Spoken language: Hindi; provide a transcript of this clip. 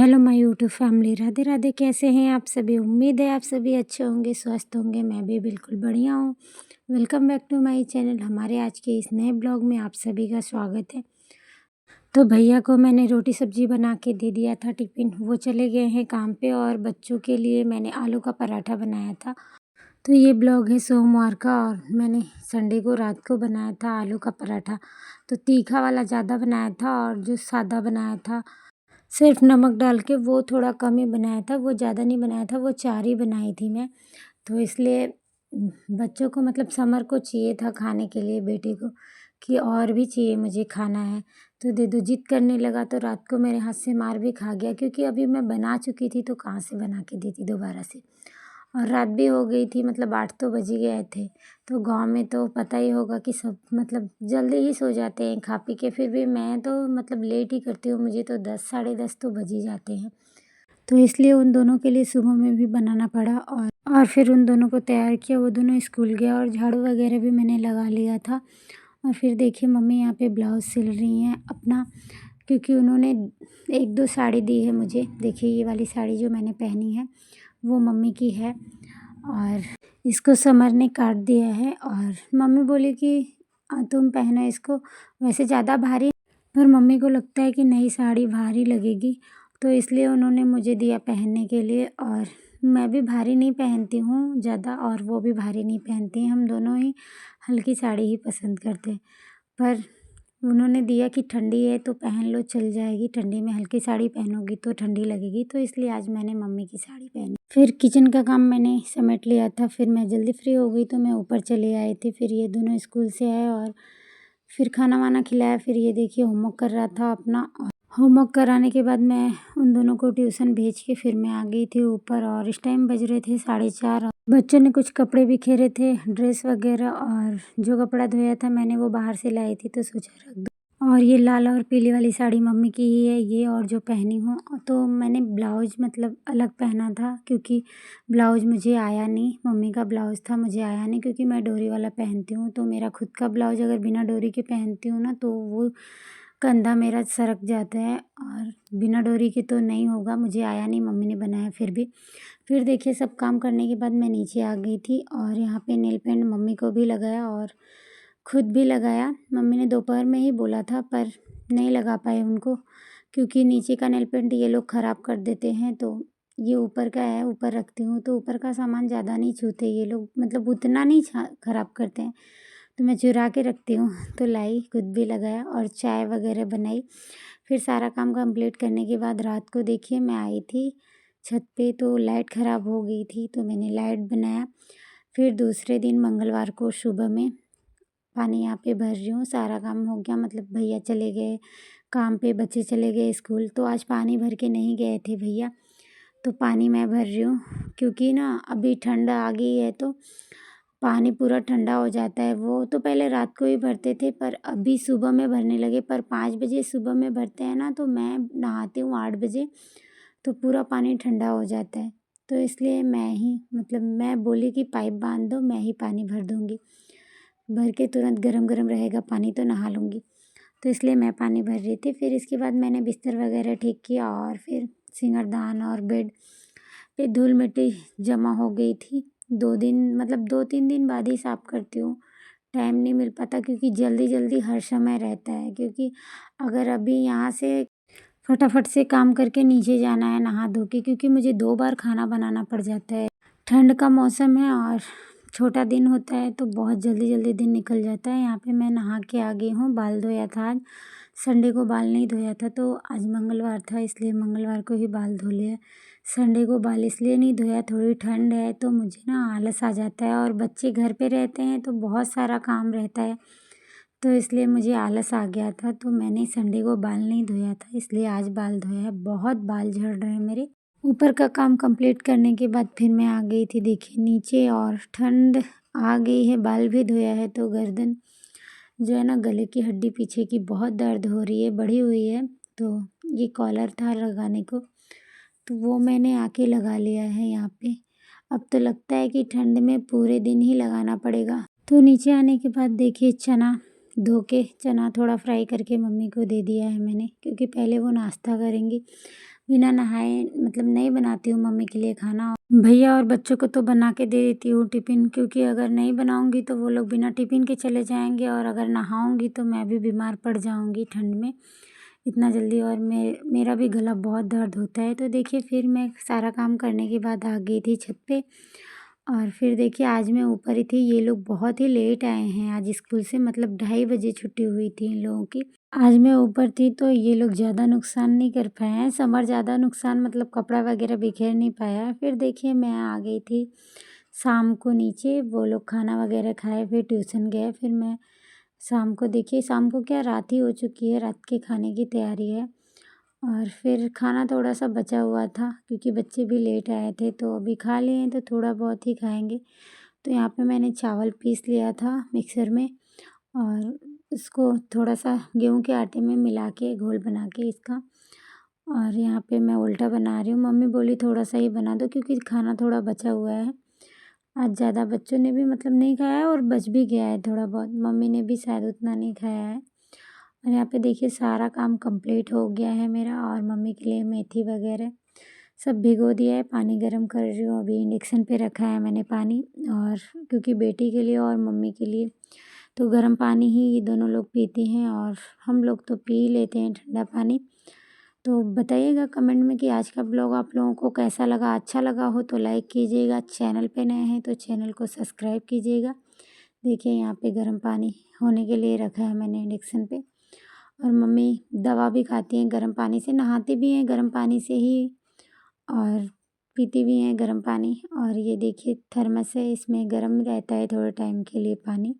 Hello my YouTube family, Radhe Radhe. कैसे हैं आप सभी? उम्मीद है आप सभी अच्छे होंगे, स्वस्थ होंगे। मैं भी बिल्कुल बढ़िया हूँ। Welcome back to my channel. हमारे आज के इस नए ब्लॉग में आप सभी का स्वागत है। तो भैया को मैंने रोटी सब्जी बना के दे दिया था टिफ़िन, वो चले गए हैं काम पे। और बच्चों के लिए मैंने आलू का पराठा बनाया था। तो ये ब्लॉग है सोमवार का, और मैंने संडे को रात को बनाया था आलू का पराठा। तो तीखा वाला ज़्यादा बनाया था, और जो सादा बनाया था सिर्फ नमक डाल के, वो थोड़ा कम ही बनाया था। वो ज़्यादा नहीं बनाया था, वो 4 ही बनाई थी मैं। तो इसलिए बच्चों को मतलब समर को चाहिए था खाने के लिए, बेटे को, कि और भी चाहिए मुझे खाना है तो दे दो। जिद करने लगा तो रात को मेरे हाथ से मार भी खा गया, क्योंकि अभी मैं बना चुकी थी तो कहाँ से बना के देती दोबारा से। और रात भी हो गई थी, मतलब 8 तो बज ही गए थे। तो गाँव में तो पता ही होगा कि सब मतलब जल्दी ही सो जाते हैं खा पी के। फिर भी मैं तो मतलब लेट ही करती हूँ, मुझे तो 10 साढ़े 10 तो बज ही जाते हैं। तो इसलिए उन दोनों के लिए सुबह में भी बनाना पड़ा, और फिर उन दोनों को तैयार किया। वो दोनों स्कूल गया, और झाड़ू वगैरह भी मैंने लगा लिया था। और फिर देखिए मम्मी यहाँ पे ब्लाउज़ सिल रही हैं अपना, क्योंकि उन्होंने 1-2 साड़ी दी है मुझे। देखिए ये वाली साड़ी जो मैंने पहनी है वो मम्मी की है, और इसको समर ने काट दिया है। और मम्मी बोली कि तुम पहनो इसको, वैसे ज़्यादा भारी, पर मम्मी को लगता है कि नई साड़ी भारी लगेगी, तो इसलिए उन्होंने मुझे दिया पहनने के लिए। और मैं भी भारी नहीं पहनती हूँ ज़्यादा, और वो भी भारी नहीं पहनती हैं। हम दोनों ही हल्की साड़ी ही पसंद करते हैं। पर उन्होंने दिया कि ठंडी है तो पहन लो, चल जाएगी। ठंडी में हल्की साड़ी पहनोगी तो ठंडी लगेगी, तो इसलिए आज मैंने मम्मी की साड़ी पहनी। फिर किचन का काम मैंने समेट लिया था, फिर मैं जल्दी फ्री हो गई तो मैं ऊपर चली आई थी। फिर ये दोनों स्कूल से आए, और फिर खाना वाना खिलाया। फिर ये देखिए होमवर्क कर रहा था अपना, और होमवर्क कराने के बाद मैं उन दोनों को ट्यूशन भेज के फिर मैं आ गई थी ऊपर। और इस टाइम बज रहे थे 4:30। बच्चों ने कुछ कपड़े बिखेरे थे, ड्रेस वगैरह, और जो कपड़ा धोया था मैंने वो बाहर से लाई थी तो सोचा रख दो। और ये लाल और पीली वाली साड़ी मम्मी की ही है ये, और जो पहनी हूँ। तो मैंने ब्लाउज मतलब अलग पहना था, क्योंकि ब्लाउज मुझे आया नहीं। मम्मी का ब्लाउज था, मुझे आया नहीं, क्योंकि मैं डोरी वाला पहनती हूँ। तो मेरा खुद का ब्लाउज अगर बिना डोरी के पहनती हूँ ना, तो वो कंधा मेरा सरक जाता है, और बिना डोरी के तो नहीं होगा। मुझे आया नहीं, मम्मी ने बनाया फिर भी। फिर देखिए सब काम करने के बाद मैं नीचे आ गई थी, और यहाँ पे नेल पेंट मम्मी को भी लगाया और खुद भी लगाया। मम्मी ने दोपहर में ही बोला था, पर नहीं लगा पाए उनको, क्योंकि नीचे का नेल पेंट ये लोग ख़राब कर देते हैं। तो ये ऊपर का है, ऊपर रखती हूँ, तो ऊपर का सामान ज़्यादा नहीं छूते ये लोग, मतलब उतना नहीं ख़राब करते हैं, तो मैं चुरा के रखती हूँ। तो लाई, खुद भी लगाया और चाय वगैरह बनाई। फिर सारा काम कंप्लीट करने के बाद रात को देखिए मैं आई थी छत पे, तो लाइट ख़राब हो गई थी, तो मैंने लाइट बनाया। फिर दूसरे दिन मंगलवार को सुबह में पानी यहाँ पे भर रही हूँ। सारा काम हो गया, मतलब भैया चले गए काम पे, बच्चे चले गए स्कूल, तो आज पानी भर के नहीं गए थे भैया, तो पानी मैं भर रही हूँ। क्योंकि ना अभी ठंड आ गई है, तो पानी पूरा ठंडा हो जाता है। वो तो पहले रात को ही भरते थे, पर अभी सुबह में भरने लगे। पर 5 बजे सुबह में भरते हैं ना, तो मैं नहाती हूँ 8 बजे, तो पूरा पानी ठंडा हो जाता है। तो इसलिए मैं ही मतलब मैं बोली कि पाइप बांध दो, मैं ही पानी भर दूँगी। भर के तुरंत गरम गरम रहेगा पानी तो नहा लूँगी, तो इसलिए मैं पानी भर रही थी। फिर इसके बाद मैंने बिस्तर वगैरह ठीक किया, और फिर सिंगारदान और बेड पे धूल मिट्टी जमा हो गई थी। 2 दिन मतलब 2-3 दिन बाद ही साफ़ करती हूँ, टाइम नहीं मिल पाता, क्योंकि जल्दी जल्दी हर समय रहता है। क्योंकि अगर अभी यहाँ से फटाफट से काम करके नीचे जाना है नहा धो के, क्योंकि मुझे 2 बार खाना बनाना पड़ जाता है। ठंड का मौसम है और छोटा दिन होता है, तो बहुत जल्दी जल्दी दिन निकल जाता है। यहाँ पे मैं नहा के आ गई हूँ, बाल धोया था आज। संडे को बाल नहीं धोया था, तो आज मंगलवार था इसलिए मंगलवार को ही बाल धो लिया। संडे को बाल इसलिए नहीं धोया, थोड़ी ठंड है तो मुझे ना आलस आ जाता है, और बच्चे घर पे रहते हैं तो बहुत सारा काम रहता है, तो इसलिए मुझे आलस आ गया था। तो मैंने संडे को बाल नहीं धोया था, इसलिए आज बाल धोया है। बहुत बाल झड़ रहे हैं मेरे। ऊपर का काम कंप्लीट करने के बाद फिर मैं आ गई थी देखिए नीचे, और ठंड आ गई है। बाल भी धोया है, तो गर्दन जो है ना, गले की हड्डी पीछे की बहुत दर्द हो रही है, बढ़ी हुई है। तो ये कॉलर था लगाने को, तो वो मैंने आके लगा लिया है यहाँ पे। अब तो लगता है कि ठंड में पूरे दिन ही लगाना पड़ेगा। तो नीचे आने के बाद देखिए चना धो के, चना थोड़ा फ्राई करके मम्मी को दे दिया है मैंने, क्योंकि पहले वो नाश्ता करेंगी। बिना नहाए मतलब नहीं बनाती हूँ मम्मी के लिए खाना। भैया और बच्चों को तो बना के दे देती हूँ टिफ़िन, क्योंकि अगर नहीं बनाऊँगी तो वो लोग बिना टिफ़िन के चले जाएँगे और अगर नहाऊँगी तो मैं भी बीमार पड़ जाऊँगी ठंड में इतना जल्दी, और मेरा भी गला बहुत दर्द होता है। तो देखिए फिर मैं सारा काम करने के बाद आ गई थी छत पे, और फिर देखिए आज मैं ऊपर ही थी। ये लोग बहुत ही लेट आए हैं आज स्कूल से, मतलब 2:30 बजे छुट्टी हुई थी इन लोगों की। आज मैं ऊपर थी तो ये लोग ज़्यादा नुकसान नहीं कर पाए हैं, समर ज़्यादा नुकसान मतलब कपड़ा वगैरह बिखेर नहीं पाया। फिर देखिए मैं आ गई थी शाम को नीचे, वो लोग खाना वगैरह खाए फिर ट्यूशन गए। फिर मैं शाम को देखिए, शाम को क्या रात ही हो चुकी है, रात के खाने की तैयारी है। और फिर खाना थोड़ा-सा बचा हुआ था क्योंकि बच्चे भी लेट आए थे, तो अभी खा लिए हैं तो थोड़ा बहुत ही खाएँगे। तो यहाँ पे मैंने चावल पीस लिया था मिक्सर में, और उसको थोड़ा-सा गेहूँ के आटे में मिला के घोल बना के इसका, और यहाँ पे मैं उल्टा बना रही हूँ। मम्मी बोली थोड़ा-सा ही बना दो क्योंकि खाना थोड़ा बचा हुआ है। आज ज़्यादा बच्चों ने भी मतलब नहीं खाया है और बच भी गया है थोड़ा बहुत, मम्मी ने भी शायद उतना नहीं खाया है। और यहाँ पे देखिए सारा काम कंप्लीट हो गया है मेरा, और मम्मी के लिए मेथी वगैरह सब भिगो दिया है। पानी गर्म कर रही हूँ, अभी इंडक्शन पे रखा है मैंने पानी, और क्योंकि बेटी के लिए और मम्मी के लिए तो गर्म पानी ही ये दोनों लोग पीते हैं, और हम लोग तो पी लेते हैं ठंडा पानी। तो बताइएगा कमेंट में कि आज का ब्लॉग आप लोगों को कैसा लगा। अच्छा लगा हो तो लाइक कीजिएगा, चैनल पे नए हैं तो चैनल को सब्सक्राइब कीजिएगा। देखिए यहाँ पे गर्म पानी होने के लिए रखा है मैंने इंडक्शन पे, और मम्मी दवा भी खाती हैं गर्म पानी से, नहाती भी हैं गर्म पानी से ही, और पीती भी हैं गर्म पानी। और ये देखिए थर्मस है, इसमें गर्म रहता है थोड़े टाइम के लिए पानी।